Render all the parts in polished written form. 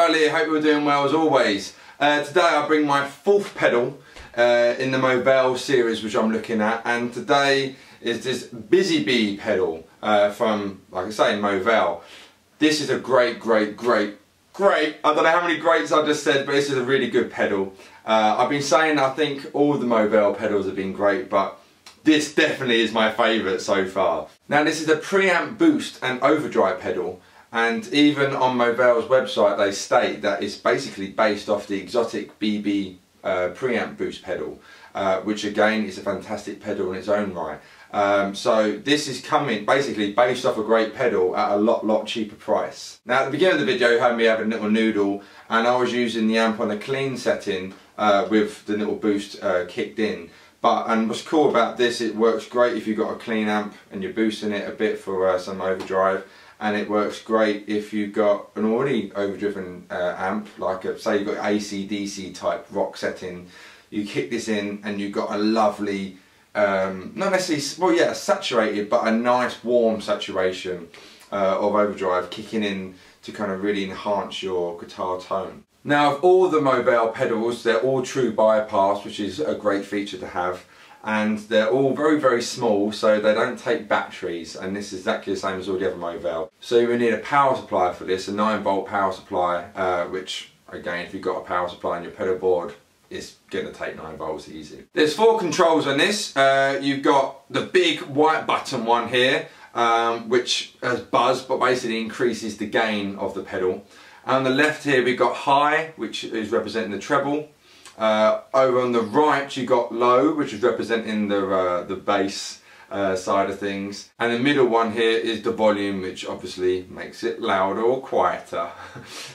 Riley, hope you're doing well as always. Today I bring my fourth pedal in the Movall series which I'm looking at, and today is this Busy Bee pedal from, like I say, Movall. This is a great, I don't know how many greats I just said, but this is a really good pedal. I've been saying I think all the Movall pedals have been great, but this definitely is my favourite so far. Now this is a Preamp boost and overdrive pedal, and even on Movall's website they state that it's basically based off the exotic BB Preamp boost pedal, which again is a fantastic pedal in its own right. So this is coming basically based off a great pedal at a lot cheaper price. Now at the beginning of the video you heard me having a little noodle, and I was using the amp on a clean setting with the little boost kicked in. And what's cool about this, it works great if you've got a clean amp and you're boosting it a bit for some overdrive, and it works great if you've got an already overdriven amp, like say you've got AC/DC type rock setting. You kick this in and you've got a lovely, not necessarily, well yeah, saturated, but a nice warm saturation of overdrive kicking in to kind of really enhance your guitar tone. Now of all the Movall pedals, they're all true bypass, which is a great feature to have, and they're all very small, so they don't take batteries, and this is exactly the same as all the other Movall. So you will need a power supply for this, a 9-volt power supply, which again, if you've got a power supply on your pedal board, it's going to take 9 volts easy. There's 4 controls on this. You've got the big white button one here, which has buzz, but basically increases the gain of the pedal. On the left here we've got high, which is representing the treble. Over on the right you've got low, which is representing the bass side of things. And the middle one here is the volume, which obviously makes it louder or quieter.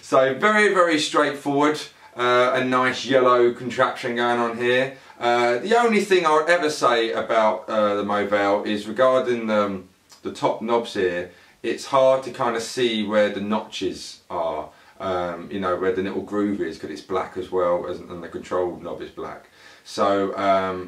So very straightforward. A nice yellow contraption going on here. The only thing I would ever say about the Movall is regarding the top knobs here, it's hard to kind of see where the notches are. You know, where the little groove is, because it's black as well, and the control knob is black. So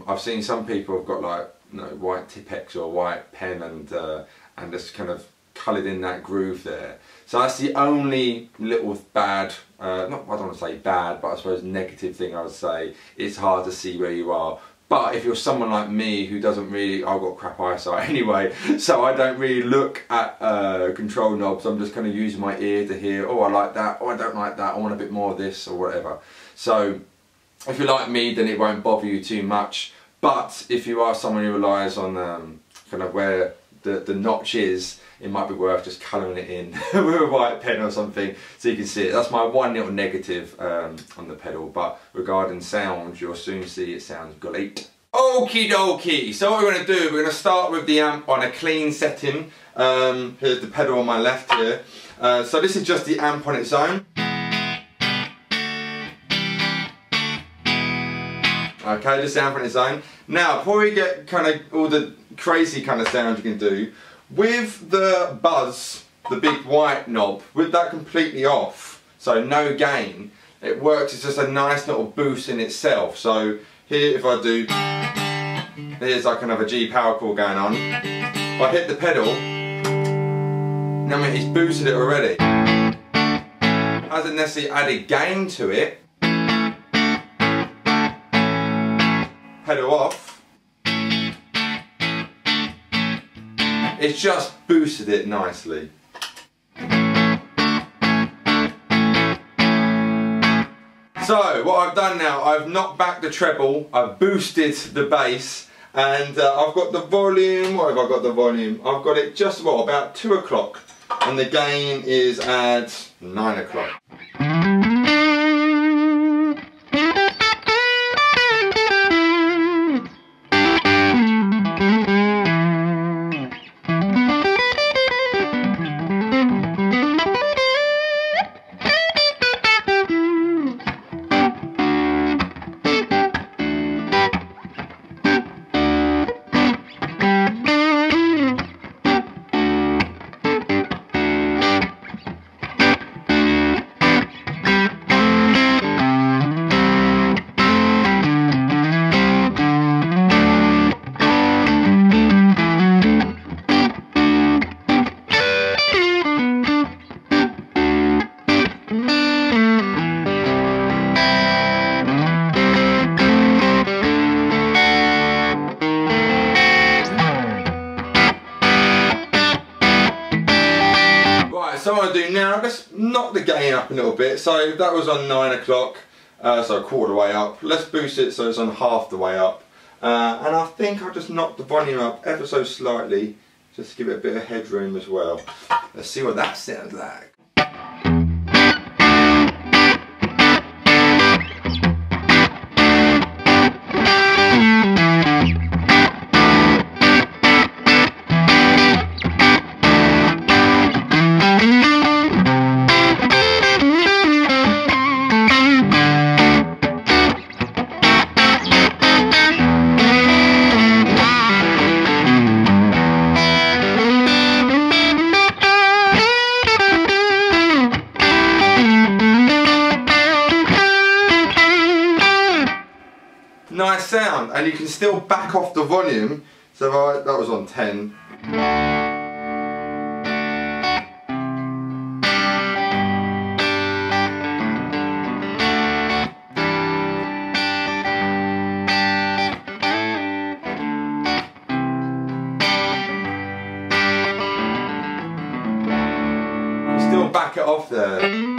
I've seen some people have got like, you know, white Tipex or white pen and just kind of coloured in that groove there. So that's the only little bad, I don't want to say bad, but I suppose negative thing I would say. It's hard to see where you are. But if you're someone like me who doesn't really, I've got crap eyesight anyway, so I don't really look at control knobs. I'm just kind of using my ear to hear, oh I like that, oh I don't like that, I want a bit more of this or whatever. So if you're like me, then it won't bother you too much. But if you are someone who relies on kind of where the notch is, it might be worth just colouring it in with a white pen or something so you can see it. That's my one little negative on the pedal, but regarding sound, you'll soon see it sounds great. Okie dokie, so what we're going to do, we're going to start with the amp on a clean setting. Here's the pedal on my left here. So this is just the amp on its own. Okay, just the amp on its own. Now, before we get kind of all the crazy kind of sound you can do, with the buzz, the big white knob, with that completely off, so no gain, it works, it's just a nice little boost in itself. So here if I do, here's like another G power chord going on. If I hit the pedal, I mean it's boosted it already. Hasn't necessarily added gain to it. Pedal off. It's just boosted it nicely. So what I've done now, I've knocked back the treble, I've boosted the bass, and I've got the volume, what have I got the volume? I've got it just, well, about 2 o'clock, and the gain is at 9 o'clock. want to do now, let's knock the gain up a little bit. So that was on 9 o'clock, so a quarter of the way up. Let's boost it so it's on half the way up. And I think I'll just knock the volume up ever so slightly, just to give it a bit of headroom as well. Let's see what that sounds like. Nice sound, and you can still back off the volume. So that was on 10. You still back it off there.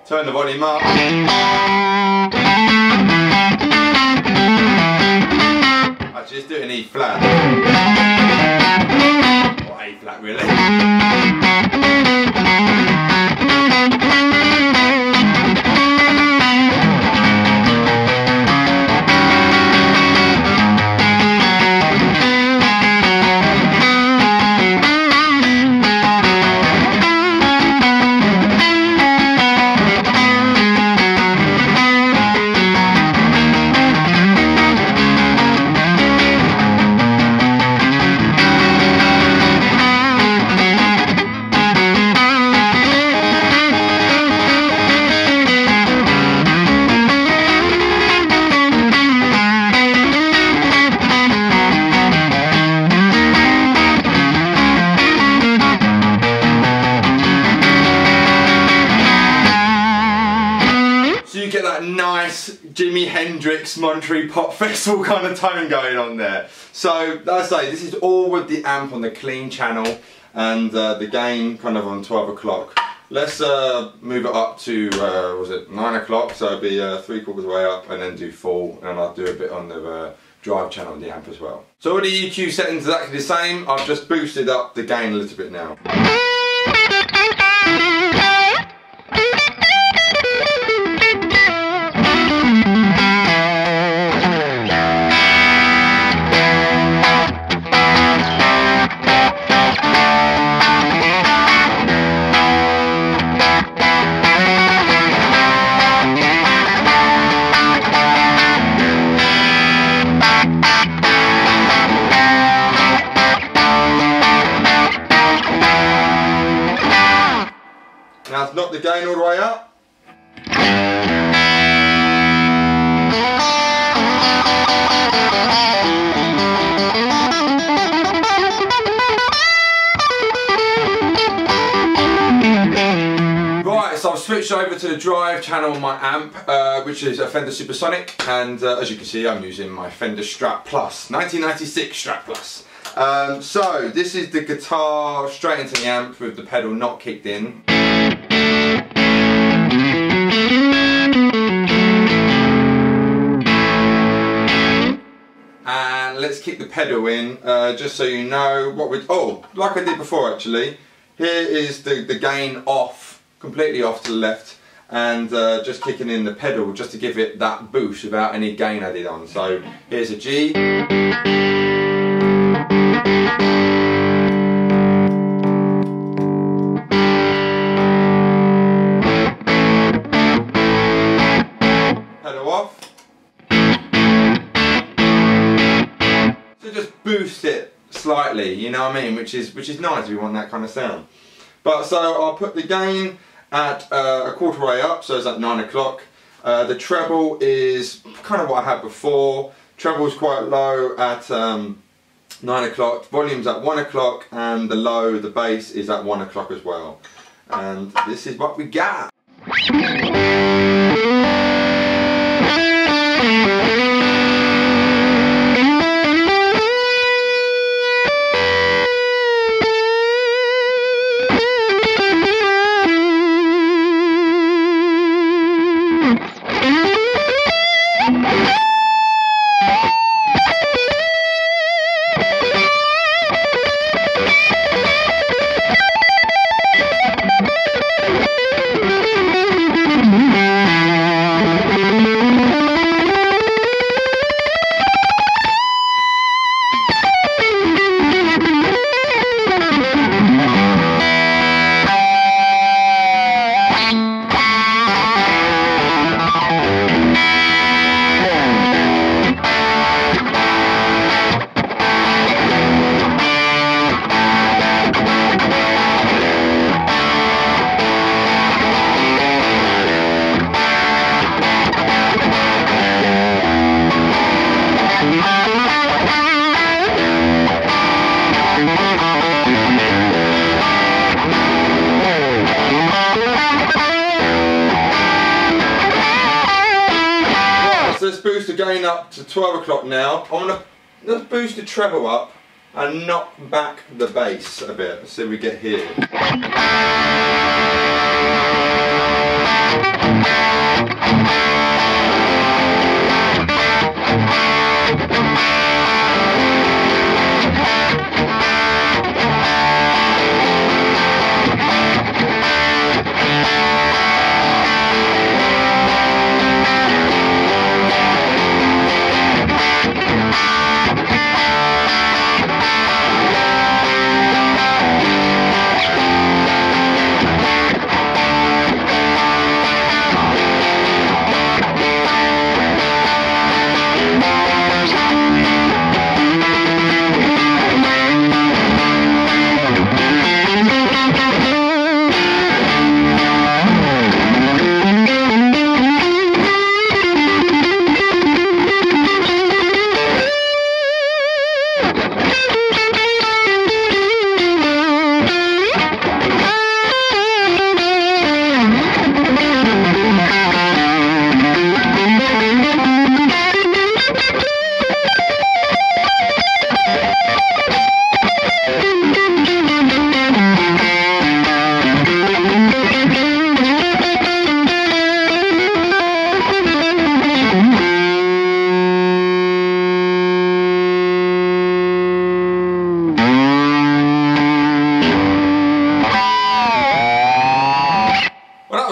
Turn the volume up. Actually, let's do an E flat. Or A flat, really. You get that nice Jimi Hendrix Monterey Pop Festival kind of tone going on there. So, as I say, this is all with the amp on the clean channel and the gain kind of on 12 o'clock. Let's move it up to, was it 9 o'clock, so it'll be 3/4 of the way up, and then do full, and I'll do a bit on the drive channel of the amp as well. So all the EQ settings are exactly the same. I've just boosted up the gain a little bit now. Now let's knock the gain all the way up. Right, so I've switched over to the drive channel on my amp, which is a Fender Supersonic, and as you can see I'm using my Fender Strat Plus, 1996 Strat Plus. So this is the guitar straight into the amp with the pedal not kicked in. And let's kick the pedal in, just so you know what we... Oh, like I did before actually, here is the gain off, completely off to the left, and just kicking in the pedal just to give it that boost without any gain added on. So here's a G. Pedal off. So just boost it slightly, you know what I mean, which is nice if you want that kind of sound. But so I'll put the gain at a quarter way up, so it's at 9 o'clock. The treble is kind of what I had before. Treble's quite low at 9 o'clock, volume's at 1 o'clock, and the low, the bass, is at 1 o'clock as well. And this is what we got. Let's boost the gain up to 12 o'clock now. Let's boost the treble up and knock back the bass a bit. Let's see what we get here.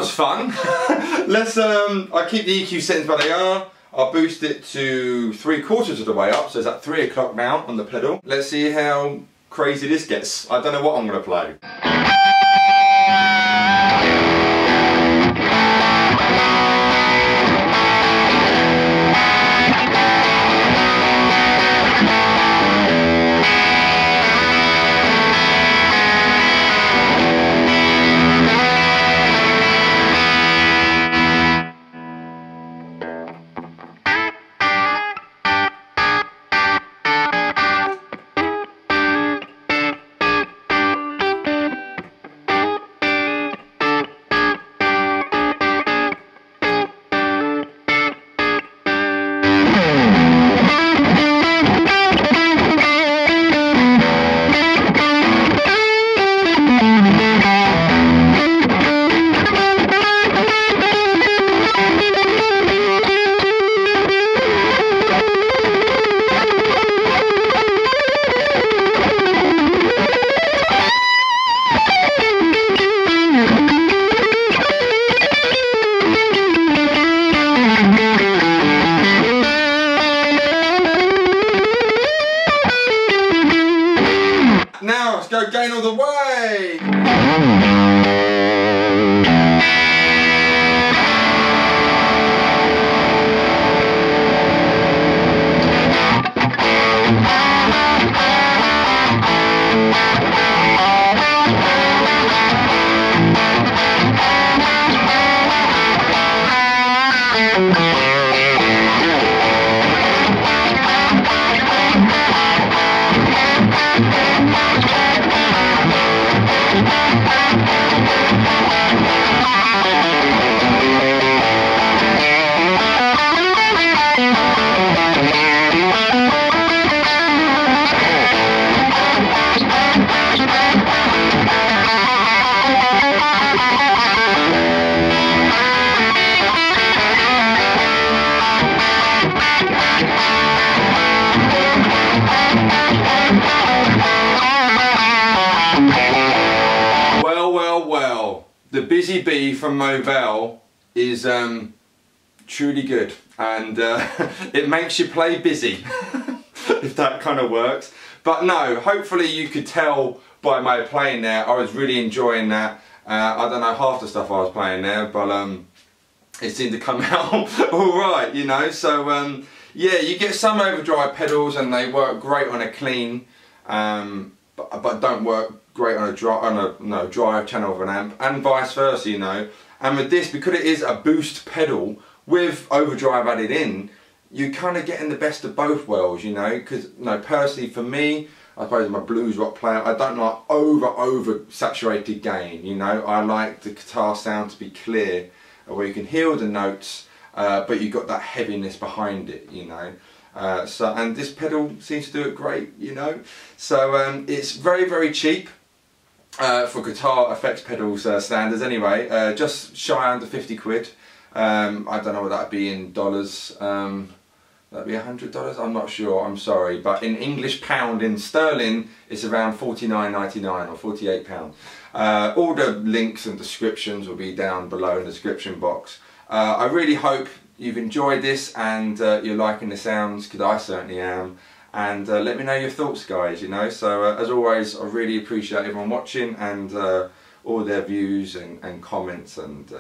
Fun. Let's I keep the EQ settings where they are. I'll boost it to 3/4 of the way up, so it's at 3 o'clock now on the pedal. Let's see how crazy this gets. I don't know what I'm going to play. gain all the way! The Busy Bee from Movall is truly good, and it makes you play busy, if that kind of works. But no, hopefully you could tell by my playing there, I was really enjoying that. I don't know half the stuff I was playing there, but it seemed to come out alright, you know. So yeah, you get some overdrive pedals and they work great on a clean, but don't work great on a drive channel of an amp, and vice versa, you know. And with this, because it is a boost pedal with overdrive added in, you kind of getting the best of both worlds, you know. Because personally for me, I suppose I'm a blues rock player, I don't like over saturated gain, you know. I like the guitar sound to be clear, where you can hear the notes, but you've got that heaviness behind it, you know. And this pedal seems to do it great, you know. So it's very cheap for guitar effects pedals standards anyway, just shy under 50 quid. I don't know what that'd be in dollars. That'd be $100, I'm not sure, I'm sorry, but in English pound, in sterling, it's around £49.99 or £48. All the links and descriptions will be down below in the description box. I really hope you've enjoyed this and you're liking the sounds, because I certainly am. And let me know your thoughts, guys, you know. So as always, I really appreciate everyone watching, and all their views and comments and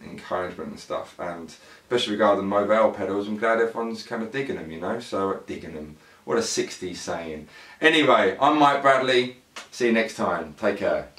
encouragement and stuff, and especially regarding Movall pedals. I'm glad everyone's kind of digging them, you know. So digging them, what a 60s saying. Anyway, I'm Mike Bradley, see you next time, take care.